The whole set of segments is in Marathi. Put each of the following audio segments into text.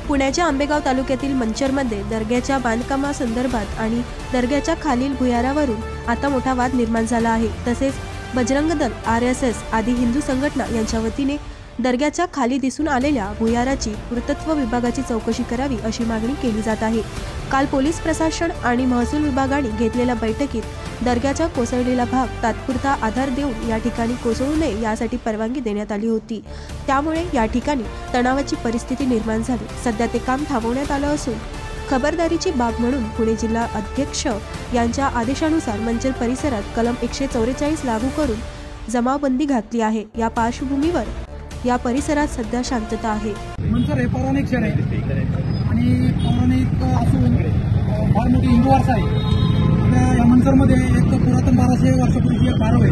पुण्याच्या आंबेगाव तालुक्यातील मंचरमध्ये दर्ग्याच्या बांधकामासंदर्भात आणि दर्ग्याच्या खालील भुयारावरून आता मोठा वाद निर्माण झाला आहे। तसेच बजरंग दल, RSS आदी हिंदू संघटना यांच्या वतीने दर्ग्याच्या खाली दिसून आलेल्या भुयाराची पुरातत्व विभागाची चौकशी करावी अशी मागणी केली जात आहे। काल पोलीस प्रशासन आणि महसूल विभागाने घेतलेल्या बैठकीत दर्ग्याचा कोसळलेला भाग तात्पुरता आधार देऊन या ठिकाणी कोसळू नये यासाठी परवानगी देण्यात आली होती। त्यामुळे या ठिकाणी तणावाची परिस्थिती निर्माण झाली। सध्या ते काम थांबवण्यात आलं असून खबरदारीची बाब म्हणून पुणे जिल्हा अध्यक्ष यांच्या आदेशानुसार मंचर परिसरात कलम 144 लागू करून जमावबंदी घातली आहे। या पार्श्वभूमीवर या परिसरात सध्या शांतता आहे। मंचर हे पौराणिक शहर आहे आणि पौराणिक असून फार मोठी हिंदू वारसा आहे। या मंचरमध्ये एक पुरातन 1200 वर्षापूर्वीची एक बारव आहे।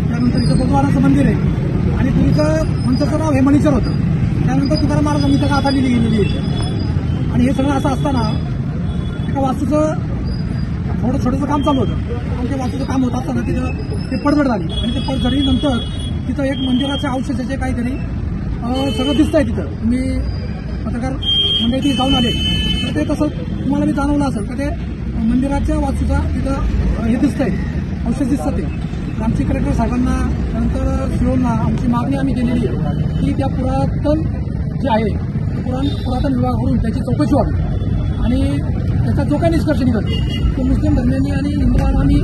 त्यानंतर इथं भगवानाचं मंदिर आहे आणि पूर्वीचं मंचरचं नाव हे मणीचर होतं। त्यानंतर तुकाराम महाराजांनी इथं गाथा लिहिली आहे आणि हे सगळं असं असताना एका वास्तूचं छोटंसं काम चालू होतं आणि ते वास्तूचं काम होत असताना तिथं ते पडझड झाली आणि ते पडझडीनंतर तिथं एक मंदिराच्या अवशेषाचे काहीतरी सगळं दिसतंय। तिथं तुम्ही पत्रकार मंडळी तिथे जाऊन आले तर ते तसं तुम्हाला मी जाणवलं असेल तर ते मंदिराच्या वास्तूचा तिथं हे दिसतंय, अवशेष दिसतं ते। आमची कलेक्टर साहेबांना त्यानंतर सीओना आमची मागणी आम्ही केलेली आहे की त्या पुरातन जे आहे पुरातन विभागाकडून त्याची चौकशी व्हावी आणि त्याचा जो काही निष्कर्ष निघतो तो मुस्लिम धर्मियांनी आणि हिंदुंनी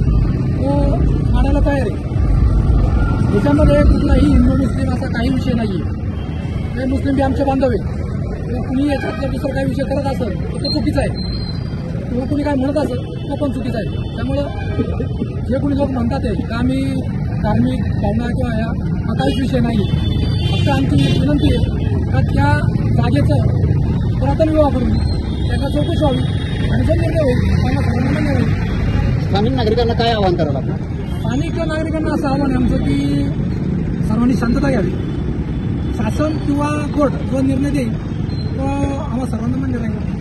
तो मानायला तयार आहे। याच्यामध्ये कुठलाही हिंदू मुस्लिम असा काही विषय नाही आहे। हे मुस्लिम बी आमचे बांधव आहे। कुणी याच्यात जर दुसरा काही विषय करत असेल तर तो चुकीचा आहे किंवा कुणी काय म्हणत असेल तो पण चुकीचा आहे। त्यामुळं जे कोणी लोक म्हणतात आहे का आम्ही धार्मिक भावना किंवा हा काहीच विषय नाही आहे। फक्त आमची विनंती आहे का त्या जागेचं पुरातन विभागाकडून त्याचा चौकशी व्हावी आणि जो निर्णय होईल त्यांना सर्वांना निर्णय होईल। स्थानिक नागरिकांना काय आवाहन करावं लागतं? स्थानिक नागरिकांना असं आव्हान आहे आमचं की सर्वांनी शांतता घ्यावी। शासन किंवा कोर्ट जो निर्णय देईल तो आम्हाला सर्वांना मान्य राहील।